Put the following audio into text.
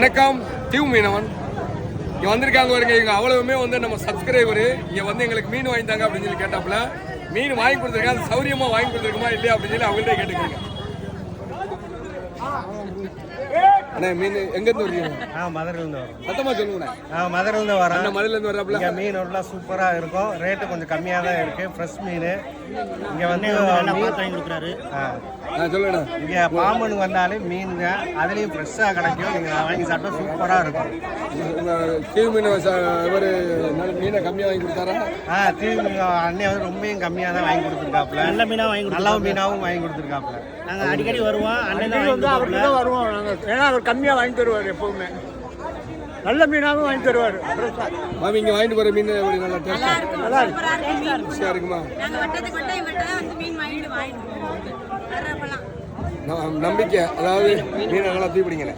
வணக்கம் டியூ மீனவன். இங்கே வந்திருக்காங்க பாருங்க, இவங்க அவ்வளவுமே வந்து நம்ம சப்ஸ்கிரைபரு. இங்கே வந்து எங்களுக்கு மீன் வாங்கி தாங்க அப்படின்னு சொல்லி கேட்டாப்புல மீன் வாங்கி கொடுத்துருக்கேன். அது சௌரியமாக வாங்கி கொடுத்துருக்குமா இல்லையா அப்படின்னு சொல்லி அவங்கள்ட்ட கேட்டுக்கிறீங்க. அண்ணா மீன் எங்கேருந்து வரீங்க? மதுரையிலேருந்து வரோம். சத்தமாக சொல்லுங்கண்ணா. மதுரையிலேருந்து வரேன். அண்ணா மதுரையிலேருந்து வர்றாப்புல. இங்கே மீன் எல்லாம் சூப்பராக இருக்கும். ரேட்டு கொஞ்சம் கம்மியாக தான் இருக்குது. ஃப்ரெஷ் மீன் இங்கே வந்து வாங்கி கொடுக்குறாரு. சொல்லுண்ணா. இங்கே பாம்பன் வந்தாலே மீனுங்க, அதுலேயும் ஃப்ரெஷ்ஷாக கிடைக்கும். நீங்கள் வாங்கி சாப்பிட்டா சூப்பராக இருக்கும். தீவு மீன் இவர் மீனை கம்மியாக வாங்கி கொடுத்தாரா? தீவு அண்ணே வந்து ரொம்பவும் கம்மியாக தான் வாங்கி கொடுத்துருக்காப்புல. நல்ல மீனாக வாங்கி நல்ல மீனாகவும் வாங்கி கொடுத்துருக்காப்புல. நாங்கள் அடிக்கடி வருவோம். அண்ணன் வந்து அவர்கிட்ட தான் வருவோம் நாங்கள். ஏன்னா அவர் கம்மியாக வாங்கி தருவார். எப்போவுமே நல்ல மீனாகவும் வாங்கி தருவார். மாமி இங்கே வாங்கிட்டு போகிற மீன் நல்லா நல்லா டேஸ்டாக இருக்குமா? நம்பிக்கை, அதாவது மீனை நல்லா தூக்கி பிடிங்க.